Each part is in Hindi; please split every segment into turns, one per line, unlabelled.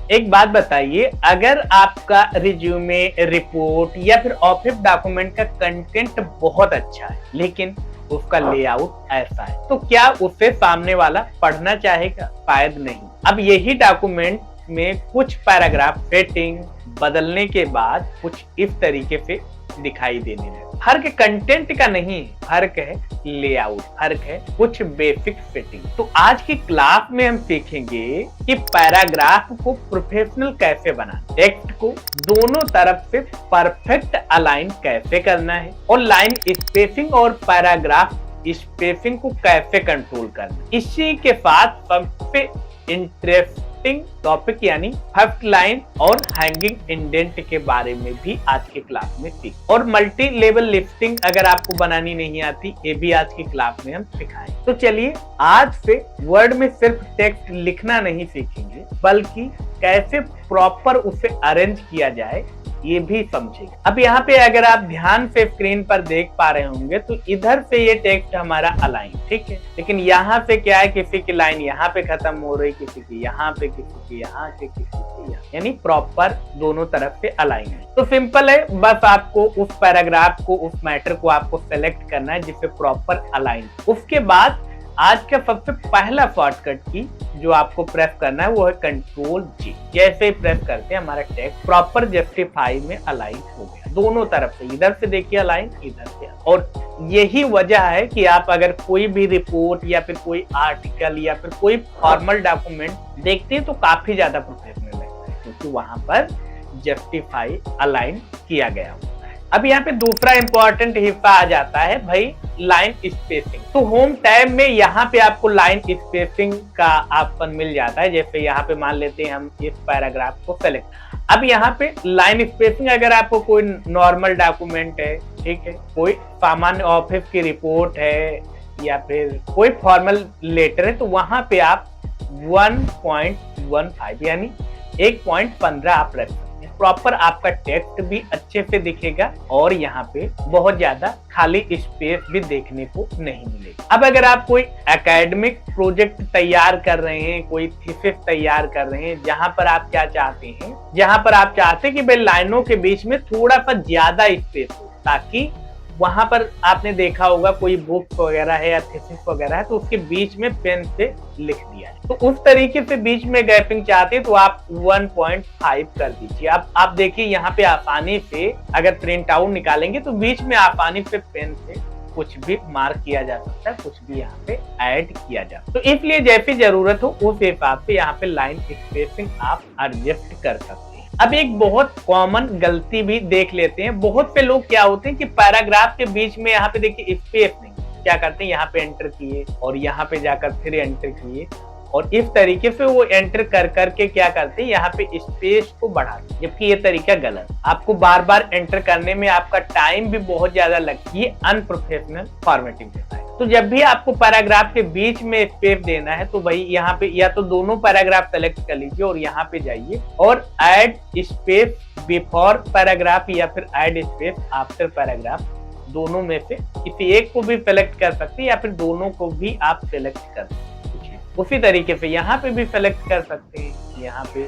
एक बात बताइए, अगर आपका रिज्यूमे, रिपोर्ट या फिर ऑफिस डॉक्यूमेंट का कंटेंट बहुत अच्छा है लेकिन उसका लेआउट ऐसा है, तो क्या उसे सामने वाला पढ़ना चाहेगा? शायद नहीं। अब यही डॉक्यूमेंट में कुछ पैराग्राफ सेटिंग बदलने के बाद कुछ इस तरीके से दिखाई देने लगे। फर्क कंटेंट का नहीं है, फर्क है लेआउट, फर्क है कुछ बेसिक सेटिंग। तो आज की क्लास में हम सीखेंगे कि पैराग्राफ को प्रोफेशनल कैसे बनाना, टेक्स्ट को दोनों तरफ से परफेक्ट अलाइन कैसे करना है, और लाइन स्पेसिंग और पैराग्राफ स्पेसिंग को कैसे कंट्रोल करना। इसी के साथ सबसे इंटरेस्टिंग टॉपिक यानी फर्स्ट लाइन और हैंगिंग इंडेंट के बारे में भी आज के क्लास में सीख, और मल्टी लेवल लिस्टिंग अगर आपको बनानी नहीं आती, ये भी आज की क्लास में हम सिखाएं। तो चलिए आज से वर्ड में सिर्फ टेक्स्ट लिखना नहीं सीखेंगे, बल्कि कैसे प्रॉपर उसे अरेंज किया जाए ये भी समझेंगे। अब यहाँ पे अगर आप ध्यान से स्क्रीन पर देख पा रहे होंगे तो इधर से ये टेक्स्ट हमारा अलाइन, ठीक है, लेकिन यहाँ पे क्या है, किसी की लाइन यहाँ पे खत्म हो रही, किसी की यहाँ पे, किसी की यहाँ से, किसी की यहाँ, यानी प्रॉपर दोनों तरफ से अलाइन है। तो सिंपल है, बस आपको उस पैराग्राफ को, उस मैटर को आपको सेलेक्ट करना है जिससे प्रॉपर अलाइन। उसके बाद आज का सबसे पहला शॉर्टकट की जो आपको प्रेस करना है वो है कंट्रोल जी। जैसे ही प्रेस करते हैं हमारा टेक्स्ट प्रॉपर जस्टिफाई में अलाइन हो गया, दोनों तरफ से, इधर से देखिए अलाइन, इधर से। और यही वजह है कि आप अगर कोई भी रिपोर्ट या फिर कोई आर्टिकल या फिर कोई फॉर्मल डॉक्यूमेंट देखते हैं तो काफी ज्यादा प्रोफेशनल लगता है, क्योंकि वहां पर जस्टिफाई अलाइन किया गया होता है। अब यहाँ पे दूसरा इंपॉर्टेंट हिस्सा आ जाता है भाई, लाइन स्पेसिंग। तो होम टैब में यहाँ पे आपको लाइन स्पेसिंग का ऑप्शन मिल जाता है। जैसे यहाँ पे मान लेते हैं हम इस पैराग्राफ को सेलेक्ट। अब यहाँ पे लाइन स्पेसिंग, अगर आपको कोई नॉर्मल डॉक्यूमेंट है, ठीक है, कोई सामान्य ऑफिस की रिपोर्ट है या फिर कोई फॉर्मल लेटर है, तो वहां पे आप 1.15 यानी 1.15 आप रख सकते हैं। प्रॉपर आपका टेक्स्ट भी अच्छे से दिखेगा और यहाँ पे बहुत ज्यादा खाली स्पेस भी देखने को नहीं मिलेगा। अब अगर आप कोई एकेडमिक प्रोजेक्ट तैयार कर रहे हैं, कोई थीसिस तैयार कर रहे हैं, जहां पर आप क्या चाहते हैं, जहां पर आप चाहते हैं कि भाई लाइनों के बीच में थोड़ा सा ज्यादा स्पेस हो, ताकि वहां पर आपने देखा होगा कोई बुक वगैरह है या थीसिस वगैरह है तो उसके बीच में पेन से लिख दिया है, तो उस तरीके से बीच में गैपिंग चाहते हैं तो आप 1.5 कर दीजिए। आप देखिए यहाँ पे आसानी से अगर प्रिंट आउट निकालेंगे तो बीच में आसानी से पेन से कुछ भी मार्क किया जा सकता है, कुछ भी यहाँ पे ऐड किया जा सकता है। तो इसलिए जैसी जरूरत हो उस हिसाब से यहाँ पे लाइन स्पेसिंग आप एडजस्ट कर सकते हैं। अब एक बहुत कॉमन गलती भी देख लेते हैं, बहुत से लोग क्या होते हैं कि पैराग्राफ के बीच में यहाँ पे देखिए स्पेस नहीं, क्या करते हैं यहाँ पे एंटर किए और यहाँ पे जाकर फिर एंटर किए, और इस तरीके से वो एंटर कर करके क्या करते हैं यहाँ पे स्पेस को बढ़ाते हैं, जबकि ये तरीका गलत। आपको बार बार एंटर करने में आपका टाइम भी बहुत ज्यादा लगती है, अनप्रोफेशनल फॉर्मेटिंग होता है। तो जब भी आपको पैराग्राफ के बीच में स्पेस देना है तो भाई यहाँ पे या तो दोनों पैराग्राफ सेलेक्ट कर लीजिए और यहाँ पे जाइए और ऐड स्पेस बिफोर पैराग्राफ या फिर ऐड स्पेस आफ्टर पैराग्राफ, दोनों में से किसी एक को भी सेलेक्ट कर सकते हैं या फिर दोनों को भी आप सेलेक्ट कर सकते हैं। उसी तरीके से यहाँ पे भी सेलेक्ट कर सकते हैं, यहाँ पे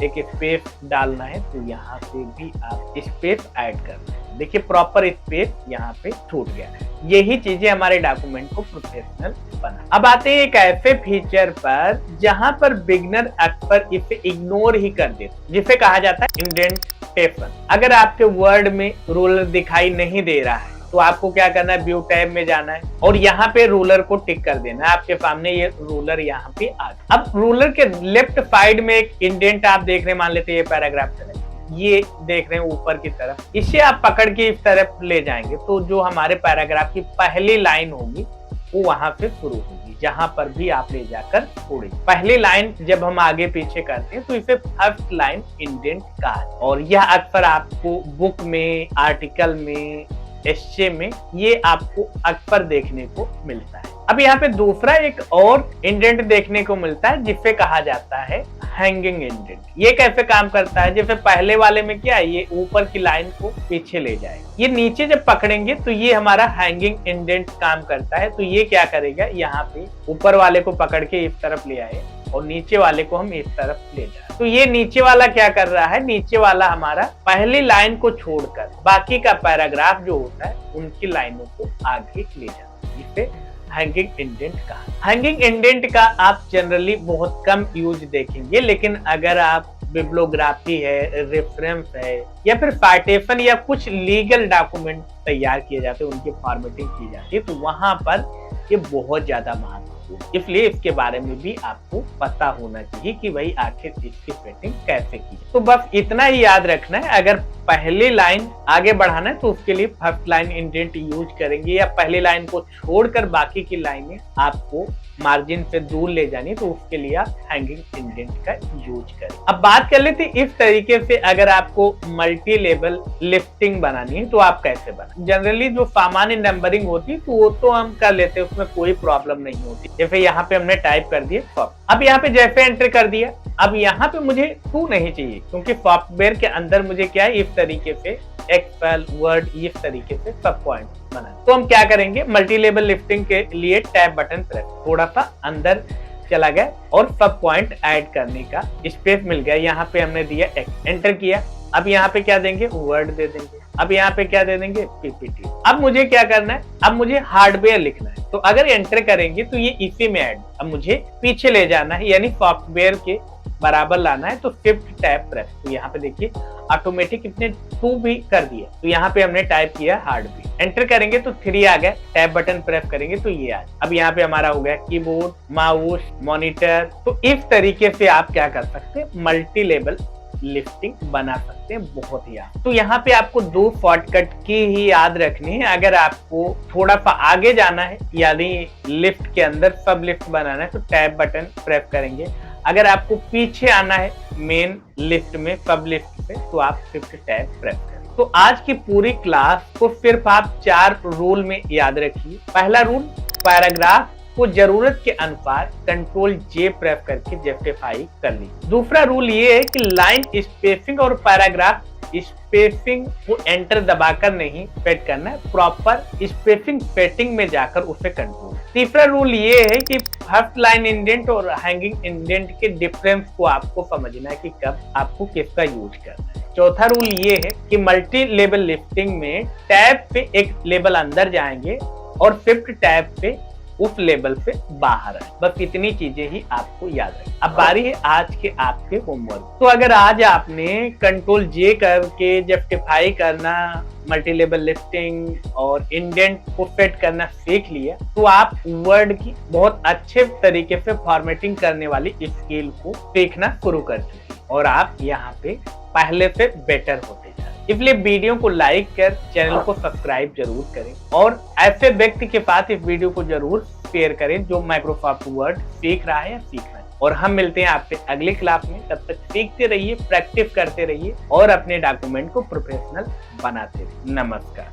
एक स्पेस डालना है तो यहाँ पे भी आप स्पेस ऐड करना है। देखिए प्रॉपर स्पेस यहाँ पे छूट गया है। यही चीजें हमारे डॉक्यूमेंट को प्रोफेशनल बना। अब आते हैं एक ऐसे फीचर पर जहां पर बिगनर अक्सर इसे इग्नोर ही कर देते, जिसे कहा जाता है इंडेंटेशन। अगर आपके वर्ड में रूलर दिखाई नहीं दे रहा है तो आपको क्या करना है, व्यू टैब में जाना है और यहाँ पे रूलर को टिक कर देना है। आपके सामने ये रूलर यहाँ पे आ गया। अब रूलर के लेफ्ट साइड में एक इंडेंट आप देख रहे हैं, मान लेते हैं ये पैराग्राफ चले, ये देख रहे हैं ऊपर की तरफ, इसे आप पकड़ के इस तरफ ले जाएंगे तो जो हमारे पैराग्राफ की पहली लाइन होगी वो वहां से शुरू होगी, जहां पर भी आप ले जाकर छोड़े। पहली लाइन जब हम आगे पीछे करते हैं तो इसे फर्स्ट लाइन इंडेंट कहा है, और यह अक्सर आपको बुक में, आर्टिकल में, एस्से में ये आपको अक्सर देखने को मिलता है। अब यहाँ पे दूसरा एक और इंडेंट देखने को मिलता है जिसे कहा जाता है हैंगिंग इंडेंट। ये कैसे काम करता है, जैसे पहले वाले में क्या है, ये ऊपर की लाइन को पीछे ले जाएगा, ये नीचे जब पकड़ेंगे तो ये हमारा हैंगिंग इंडेंट काम करता है। तो ये क्या करेगा, यहाँ पे ऊपर वाले को पकड़ के इस तरफ ले आए और नीचे वाले को हम इस तरफ ले जा रहे हैं। तो ये नीचे वाला क्या कर रहा है, नीचे वाला हमारा पहली लाइन को छोड़कर बाकी का पैराग्राफ जो होता है उनकी लाइनों को आगे ले जाता है। इसे हैंगिंग इंडेंट कहा। हैंगिंग इंडेंट का आप जनरली बहुत कम यूज देखेंगे, लेकिन अगर आप बिब्लियोग्राफी है, रेफरेंस है, या फिर साइटेशन या कुछ लीगल डॉक्यूमेंट तैयार किए जाते हैं, उनकी फॉर्मेटिंग की जाती है, तो वहां पर ये बहुत ज्यादा महत्वपूर्ण, इसलिए इसके बारे में भी आपको पता होना चाहिए कि भाई आखिर इसकी सेटिंग कैसे की। तो बस इतना ही याद रखना है, अगर पहली लाइन आगे बढ़ाना है तो उसके लिए फर्स्ट लाइन इंडेंट यूज करेंगे, या पहली लाइन को छोड़कर बाकी की लाइनें आपको मार्जिन से दूर ले जानी, तो उसके लिए आप हैंगिंग इंडेंट का यूज करें। अब बात कर लेते हैं इस तरीके से अगर आपको मल्टी लेवल लिस्टिंग बनानी है तो आप कैसे बनाएं। जनरली जो सामान्य नंबरिंग होती है तो वो तो हम कर लेते हैं, उसमें कोई प्रॉब्लम नहीं होती। जैसे यहाँ पे हमने टाइप कर दिया, अब यहाँ पे जैसे एंटर कर दिया, अब यहाँ पे मुझे 2 नहीं चाहिए, क्योंकि सॉफ्टवेयर के अंदर मुझे क्या है, इस तरीके से एक्सेल, वर्ड, इस तरीके से सब पॉइंट बनाना। तो हम क्या करेंगे, मल्टी लेवल लिफ्टिंग के लिए टैब बटन प्रेस, थोड़ा सा अंदर चला गया और सब पॉइंट ऐड करने का स्पेस मिल गया। यहाँ पे हमने दिया एंटर किया। अब यहाँ पे क्या देंगे, वर्ड दे देंगे। अब यहाँ पे क्या दे देंगे, पीपीटी। अब मुझे क्या करना है, अब मुझे हार्डवेयर लिखना है, तो अगर एंटर करेंगे तो ये इसी में ऐड। अब मुझे पीछे ले जाना है, यानी सॉफ्टवेयर के बराबर लाना है, तो शिफ्ट टैब प्रेस। तो यहाँ पे देखिए ऑटोमेटिक इसने 2 भी कर दिया। तो यहाँ पे हमने टाइप किया हार्डवेयर, एंटर करेंगे तो 3 आ गया, टैब बटन प्रेस करेंगे तो ये आ गया। अब यहाँ पे हमारा हो गया कीबोर्ड, माउस, मॉनिटर। तो इस तरीके से आप क्या कर सकते हैं, मल्टी लेवल लिफ्टिंग बना सकते हैं, बहुत ही तो यहाँ पे आपको 2 शॉर्टकट की ही याद रखनी है। अगर आपको थोड़ा सा आगे जाना है, यानी लिफ्ट के अंदर सब लिफ्ट बनाना है, तो टैब बटन प्रेस करेंगे। अगर आपको पीछे आना है मेन लिस्ट में, सब लिस्ट पे, तो आप शिफ्ट टैब प्रेस करें। तो आज की पूरी क्लास को सिर्फ आप 4 रूल में याद रखिए। पहला रूल, पैराग्राफ को जरूरत के अनुसार कंट्रोल जे प्रेस करके जस्टिफाई कर ली। दूसरा रूल ये है कि लाइन स्पेसिंग और पैराग्राफ स्पेसिंग को एंटर दबाकर नहीं सेट करना है, प्रॉपर स्पेसिंग सेटिंग में जाकर उसे कंट्रोल। तीसरा रूल ये है कि फर्स्ट लाइन इंडेंट और हैंगिंग इंडेंट के डिफरेंस को आपको समझना है कि कब आपको किसका यूज करना है। चौथा रूल ये है कि मल्टी लेवल लिफ्टिंग में टैब पे एक लेवल अंदर जाएंगे और शिफ्ट टैब पे उस लेवल से बाहर आए। बस इतनी चीजें ही आपको याद रखें। अब बारी है आज के आपके होमवर्क। तो अगर आज आपने कंट्रोल जे करके जस्टिफाई करना, मल्टी लेवल लिफ्टिंग और इंडेंट को सेट करना सीख लिया, तो आप वर्ड की बहुत अच्छे तरीके से फॉर्मेटिंग करने वाली स्किल को सीखना शुरू कर चुके और आप यहाँ पे पहले से बेटर होते जा रहे। इसलिए वीडियो को लाइक कर चैनल को सब्सक्राइब जरूर करें और ऐसे व्यक्ति के पास इस वीडियो को जरूर शेयर करें जो माइक्रोसॉफ्ट वर्ड सीख रहा है या सीख रहा है। और हम मिलते हैं आपसे अगली क्लास में। तब तक सीखते रहिए, प्रैक्टिस करते रहिए और अपने डॉक्यूमेंट को प्रोफेशनल बनाते रहिए। नमस्कार।